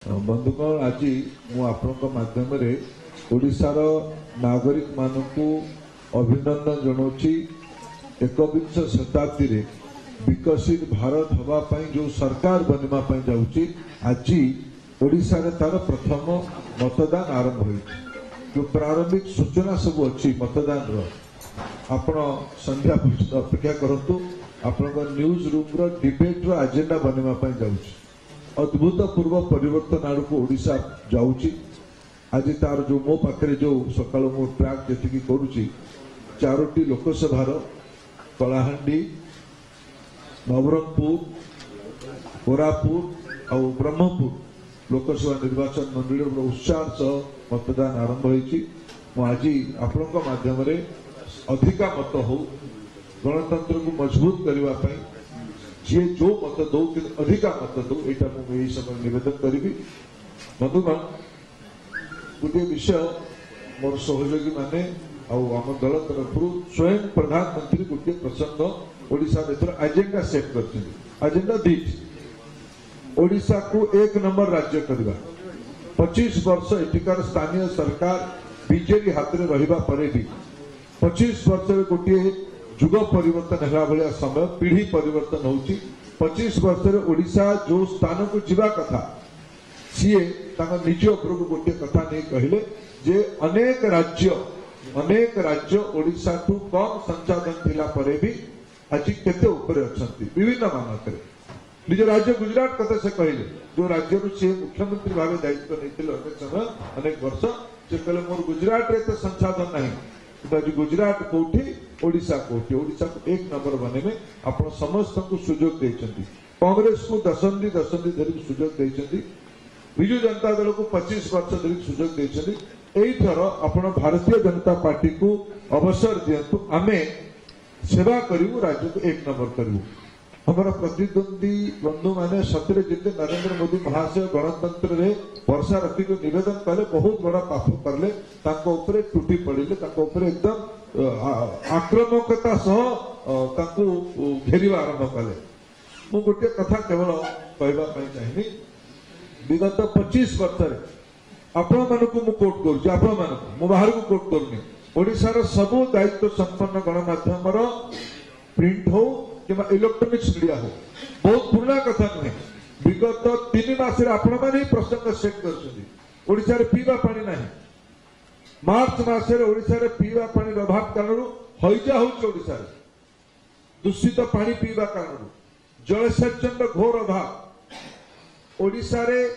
बंधुगण आज माध्यम ओडिशार नागरिक मानकु अभिनंदन जनाऊँगी। एकविंश शताब्दी रे विकसित भारत हवापाई जो सरकार बनवाई जाऊँगी आज ओडिशा रे तार प्रथम मतदान आरंभ हो जो प्रारंभिक सूचना सब अच्छी मतदान आपण संध्या अपेक्षा करतु आपण न्यूज रूम रो डिबेट रो एजेंडा बनवाई जाऊँगी। अद्भुतपूर्व परिवर्तन आड़क ओडिशा जाऊँगी। आज तार जो मो पाखे जो सका मो ट्रैक जी करुच्ची चारोटी लोकसभा कलाहांडी नवरंगपुर कोरापुट और ब्रह्मपुर लोकसभा निर्वाचन मंडल उत्साह सह मतदान आरंभ हो। आज आपण माध्यम अधिका मत हो गणतंत्र को मजबूत करने जी जो मत दो कि अधिका मत दो यहाँ मुझे समय निवेदन करी। बंधुगण गोटे विषय मोर सहयोगी माने आम दल तरफ स्वयं प्रधानमंत्री गोटे प्रसंग ओडिशा एजेंडा सेट कर एजेंडा दीट ओडिशा को एक नंबर राज्य करवा 25 वर्ष एटिकार स्थानीय सरकार बीजेपी हाथ में रहा पर भी 25 वर्ष गोटे जुग परिवर्तन है भाया समय पीढ़ी परिवर्तन हो 25 वर्ष ओडिशा जो स्थान को जीवा कथा सीए निज उपर गोटे कथा नहीं कहले जे अनेक राज्य ओडिशा ठू कम संसाधन थिला परे भी आज केते ऊपर अछंती विभिन्न मानक निज राज्य गुजरात कथा से कहले जो राज्य से मुख्यमंत्री भाव दायित्व नहीं अनेक समय अनेक वर्ष से कहले मोर गुजरात रे तो संसाधन नहीं आज गुजरात कोठी ओडिशा कोठी ओडिशा को एक नंबर बने में आपण समस्त को सुजोग देछंती। कांग्रेस को दशंधि धरी सुजोग देछंती। विजु जनता दल को 25 वर्ष धरी सुजोग देछंती। एई थर आपण भारतीय जनता पार्टी को अवसर दियंतु आमे सेवा करिवु राज्य को एक नंबर करिवु। हमारा प्रतिद्वंदी बंधु माने सतरे जिते नरेंद्र मोदी महाशय गणतंत्र रे वर्षा रखी को निवेदन कले बहुत बड़ा पाप करले ताको ऊपर टूटी पड़िले ताको ऊपर एकदम आक्रामकता सह ताको घेरिवा आरंभ कले। मु गोटे कथा केवल कहबा पई चाहिनी विगत 25 वर्ष रे आपण मानको मु कोट करू आपण मानको मु बाहर को कोट करूनी ओडिसा रो सब दायित्व संपन्न गणमाध्यम रो प्रिंट हो कि इलेक्ट्रोनिक्स मीडिया हो बहुत पुराना कथा नुहे विगत 3 मास आपण माने प्रसंग सेट कर ओडिशा रे पीवा पानी नहीं मार्च मास रे ओडिशा रे पीवा पानी अभाव कारण हईजा हो ओडिशा रे दूषित पानी पीवा कारण जलसेचन घोर अभाव ओडिशा रे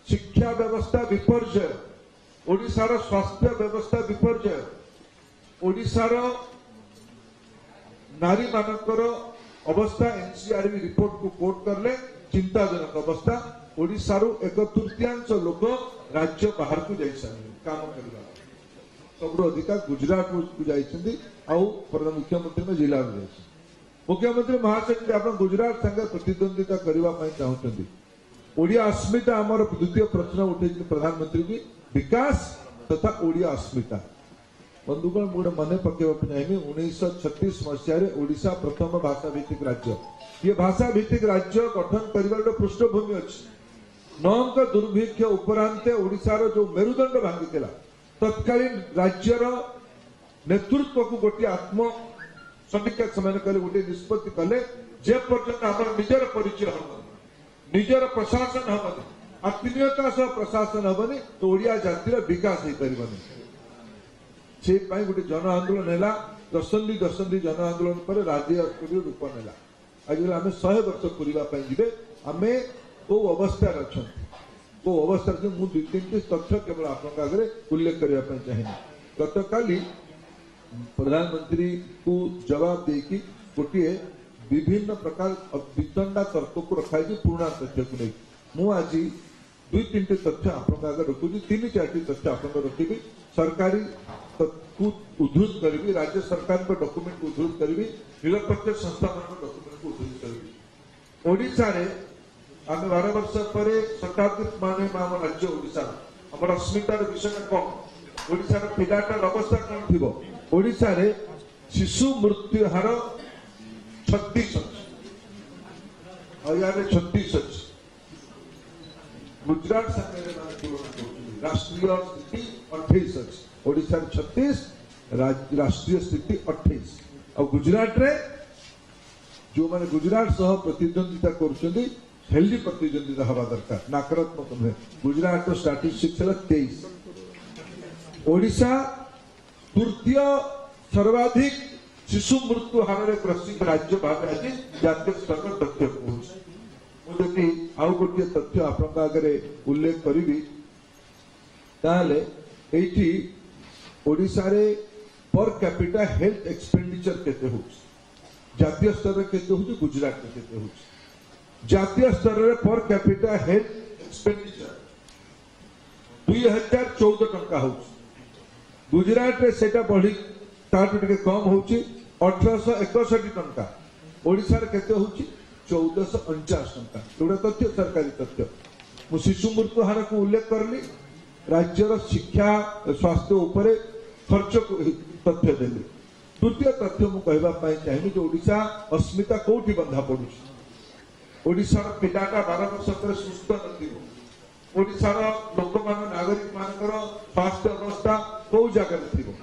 शिक्षा व्यवस्था विपर्जय ओडिशा रो स्वास्थ्य व्यवस्था विपर्जय ओडिशा रो नारी मानकर अवस्था एनसीआरबी रिपोर्ट को कोट करले चिंताजनक अवस्था ओडिशा रो 1/3 लोक राज्य बाहर को जाई काम करबा सबरो अधिका गुजरात को जाइछंदी आउ प्रधान मुख्यमंत्री में जिला में जाइछ मुख्यमंत्री महाशय आपण गुजरात संगे प्रतिद्वंदिता करबा पई चाहउछंदी ओडिया अस्मिता हमर द्वितीय प्रश्न उठे प्रधानमंत्री की विकास तथा ओडिया अस्मिता बंधुगण मुझे मन पकेवाक चाहिए 1936 मसीह ओडिशा प्रथम भाषा भित्तिक राज्य ये भाषा भित्तिक राज्य गठन कर पृष्ठभूमि अच्छी नौक दुर्भिक्ष उपरांते ओडिशार जो मेरुदंड भांगी तत्कालीन राज्यर नेतृत्व को गोटे आत्म समीक्षा से गोटे निष्पत्ति कले जे पर्यंत आम निजर परिचय हम निजर प्रशासन हम आत्मीयता सह प्रशासन हमनी तो ओडिया जातिर विकास हो पारबनी से गोटे जन आंदोलन है दशंधि जन आंदोलन पर राज्य रूप नेला आज आम 100 वर्ष पूरा जी आम कौ अवस्था अच्छा कौ अवस्था मुझे 2-3 तथ्य केवल आगे उल्लेख करने चाहिए। गत काली प्रधानमंत्री को जवाब देकी गोटे विभिन्न प्रकार वितंडा तर्क को रखाई पुराना तथ्य को नहीं मु आज 2-3 तथ्य आगे रखुची 3-4 तथ्य आप रखी सरकारी को उद्धृत करी राज्य सरकार को डॉक्यूमेंट को उद्धृत करी निरपेक्ष संस्था डॉक्यूमेंट को उद्धृत करी ओडिशा रे आम 12 वर्ष पर शताब्दी माने आम राज्य ओडिशा आम अस्मितार विषय कम ओडिशा पिलाटार अवस्था कौन थी ओडिशा रे शिशु मृत्यु हार 36 36 अच्छी गुजरात सामने राष्ट्रीय स्थिति 28 अच्छी ओडिशा 36 राष्ट्रीय स्थिति 28 और गुजरात रे जो माने गुजरात सह प्रतिद्वंदिता कर हेल्दी प्रतिद्वंदिता हवा दरकार नकारात्मक नुहे गुजरात स्टाटिस्टिक्स 23 ओडिशा तृतीय सर्वाधिक शिशु मृत्यु हार ग्रसित राज्य भाव आज जातीय स्तर में तथ्य कौन मुझे आउ गोटे तथ्य आपण आगे उल्लेख करी ताले एठी ओडिशा रे पर कैपिटा हेल्थ एक्सपेंडिचर केते हो जातीय स्तर में केते हो गुजरात में केते हो जातीय स्तर में पर कैपिटा हेल्थ एक्सपेंडिचर 2014 टंका हो गुजरात रे सेटा बढ़ी ताटू टिके कम होउची 1861 टंका ओडिशा रे केते होउची 1449 टंका एवढा तथ्य सरकारी तथ्य मु शिशु मृत्यु हार को उल्लेख करली राज्यर शिक्षा स्वास्थ्य उपरे खर्च तथ्य देली द्वितीय तथ्य मु कहबा पाई चाहिए जो ओडिशा अस्मिता कोठी बंधा पडुची ओडिशा रो पिटाटा 12 वर्ष पर सुस्थ नथिबो ओडिशा रो लोक मान नागरिक मानकर स्वास्थ्य अवस्था को जगह थिबो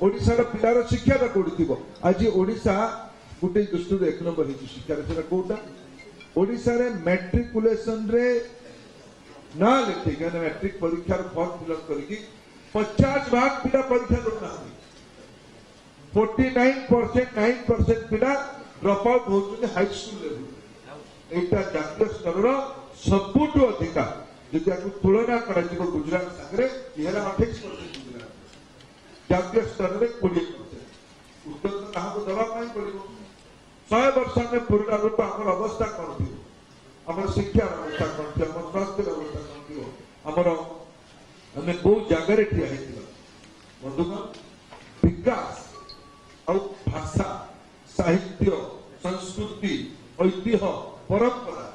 ओडिशा रो पिलार शिक्षा कोठी थिबो आज ओडिशा गुटे दृष्टि एक नंबर है शिक्षा रे कोटा ओडिशा रे मैट्रिकुलेशन रे ना लिखे गए मैट्रिक परीक्षा फॉर्म फिलअप करके 50 भाग पिला परीक्षा देना 49% 9% पिला ड्रॉप आउट होते हाई स्कूल लेवल एटा जातीय स्तर सबुठु अधिका जदि आपको तुलना करा गुजरात सागरे यह 28% गुजरात जातीय स्तर में 20% उत्तर कहा दवा पड़ो 100 वर्ष में पूर्ण रूप आम अवस्था कौन थी आम शिक्षा व्यवस्था कौन थी आम स्वास्थ्य व्यवस्था कौन थी आमर आम कौ जगार ठिया बंधुगण विकास और भाषा साहित्य संस्कृति ऐतिह्य परंपरा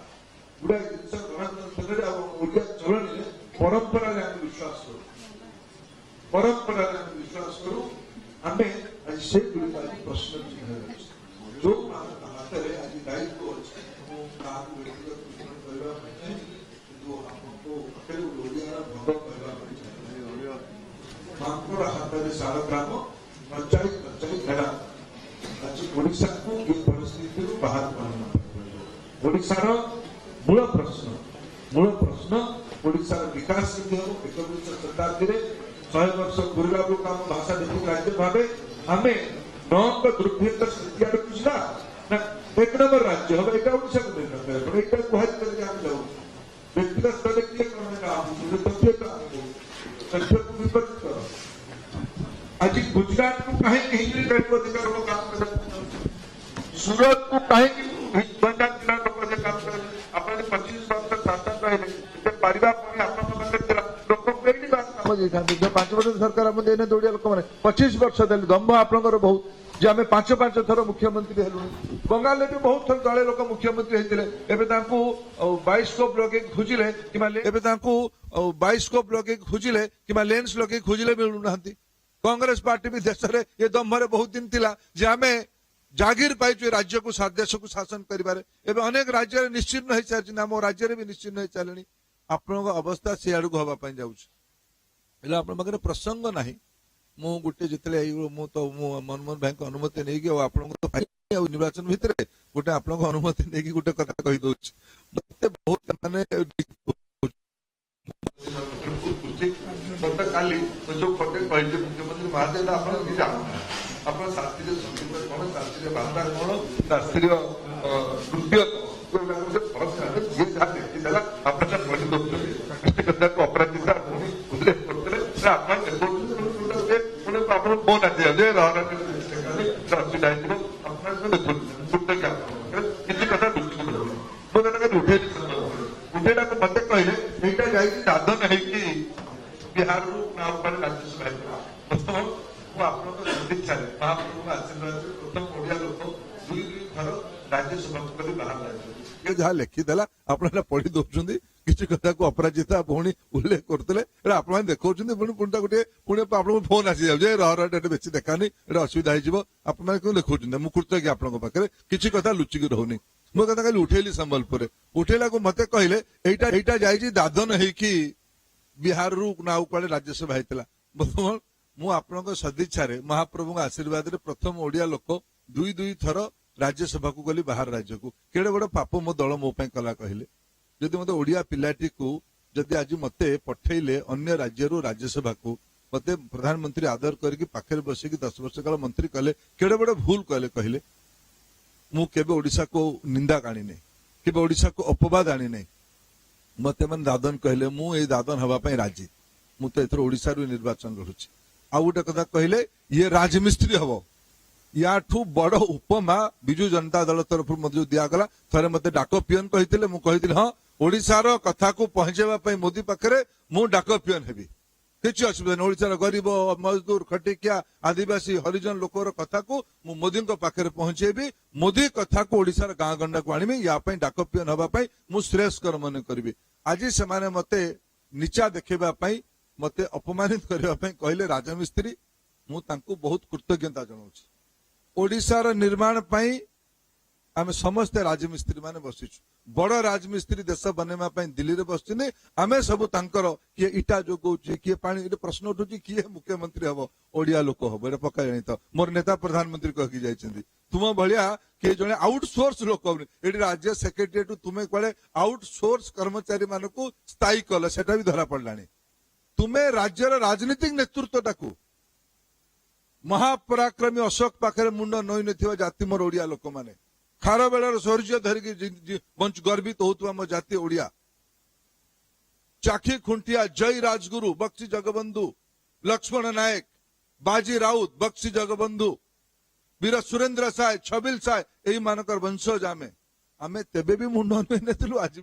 गुड़ा जिन गणतंत्र ओडिया चलनी परंपरा विश्वास करूँ परंपरा विश्वास करूँ आम से प्रश्न चिन्ह जो हाथ में आज दायित्व अच्छे हाथ में सारा ग्राम पंचायत मेला आज ओडिशा को ये परिस्थिति बाहर ओडिशार मूल प्रश्न ओडिशार विकास एकविंश शताब्दी 100 वर्ष पूरा आम भाषा देखिए राज्य भाव आम नौक दुर्भिक्ष स्थिति आड़ ना एक नंबर राज्य हम यहाँ ओडिशा को नहीं एक कहते हम जाऊ व्यक्तिगत स्तर किए तथ्य तथ्य को विपरीत कर आज गुजरात को कहीं अधिकार काम कर सूरत को कहीं गंडा जिला लोक काम कर अपने 25 वर्ष शासन रहे पारिबा जो 5 वर्ष सरकार हम देने दौड़िया लोक मैंने 25 वर्ष देले दम्भ आपनकर बहुत जे आम 5 थर मुख्यमंत्री हेलु बंगाल भी बहुत थर दले लोक मुख्यमंत्री होते बायोस्कोप लगे खोजिले बायोस्कोप लगे खोजिले कि लेंस लगे खोजिले मिलूना कांग्रेस पार्टी भी देश में ये दम्भरे बहुत दिन थिला जे आम जागीर पाई राज्य को देश को शासन कर अनेक राज्य निश्चिन्न हो सारी आम राज्य भी निश्चिन्न हो सारे आपण अवस्था से आड़ को हवापाई जाऊे आप प्रसंग ना मु गोटे जिते मनमोहन भाई अनुमति नहीं आप निर्वाचन भितर गोटे आप अनुमति नहीं गोटे कथा कहीदे मत बहुत मानने काली जो पटे कहते मुख्यमंत्री महादेव आप शास्त्रीय संगीत कौन शास्त्रीय भाषा कौन शास्त्रीय नृत्य अपराधिता उल्लेख करते फोन आसे किसी कथा उठे उठेटा को मत कहले यहाँ दादन है बिहार राज्यसभा सदिच्छा महाप्रभु आशीर्वाद प्रथम ओडिया लोक दुई थर राज्यसभा बाहर जहाँ लिखिदेला आप पढ़ी दौरान किसी कथा को अपराजिता भौणी उल्लेख करते आप देखा पुणी गोटे पुणी आपको फोन आसी जाए रहा बेसी देखानी असुविधा हो देखा मुझे कृतज्ञ आपके किसी कथा लुचिकी रोनी मो कथा खाली उठेली संबलपुर उठेला को मते कहले एटा जाई दादन हेकी बिहार रु नाउ कुआडे राज्यसभा हेतला बर्तमान मु आपनक सदिच्छा महाप्रभु आशीर्वाद रे प्रथम ओडिया लोक दुई थर राज्यसभा को गली बाहर राज्य को केड़े बड़ पाप मो दल मो पई कला कहले जदि मते ओडिया पिलाटी को जदि आज मते पठेइले अन्य राज्य रु राज्यसभा को मते प्रधानमंत्री आदर करके पाखे बसिकी 10 वर्ष काल मंत्री कहले केड़े बड़ भूल कहले मु केबे ओडिशा को निंदा काणी नहीं केबे ओडिशा को अपवाद आनी नहीं मते मन दादन कहले मु ए दादन हवा पई राजी मु तो एथर ओडिशा रु निर्वाचन लड़ुची आ गोटे कथा कहले ये राजमिस्त्री हबो याठू बड़ उपमा बिजू जनता दल तरफ मध्य दियागला थरे मते डाक पियन कहिथिले मु कहिथिले हां ओडिशार कथा को पहुंचेबा पई मोदी पाखरे मु डाक पियन हेबी किछि असुविधा नहीं ओडिशार गरीब मजदूर खटिकिया आदिवासी हरिजन लोकर कथा को मु मोदी पाखरे पहुंचेबी मोदी कथा को ओडिशार गाँ गंडा को आनिबी या पई डाक पियन हबा पई मु श्रेयस्कर मन करबी आज से माने मते नीचा देखेबा पई मते अपमानित करबा पई कहले राजमिस्त्री मु तांको बहुत कृतज्ञता जनाउछि ओडिशार निर्माण पई आमे समस्त राजमिस्त्री माने बसिछु बड़ राजमिस्त्री देश बनेमा पई दिल्ली रे बसिने आमे सब तांकर किए इटा जोगौछि किए पानी ए प्रश्न उठुछि किए मुख्यमंत्री हबो ओडिया लोक हबो ए पक्का जानि त मोर नेता प्रधानमंत्री कहकी जाइछन्ती तुम भलिया के जने आउटसोर्स लोक एडी राज्य सेक्रेटरीट तुमे कोले आउटसोर्स कर्मचारी मानको स्थायी कल सेटा भी धरा पड़लानी तुमे राज्यर राजनीतिक नेतृत्वटाकू महापराक्रमी अशोक पाखरे मुंड नई नथिबा जाति मोर ओडिया लोक माने खारबेलार शौर्य धरिकी बंच गर्वित होतुवा मो जाति ओडिया चाखी खुंटिया जय राजगुरु बक्सी जगबंधु लक्ष्मण नायक बाजी राउत बक्सी जगबंधु वीर सुरेंद्र साय छबिल साय एई मानकर वंशज आमे तेबे भी मुंड नई नथिलु आज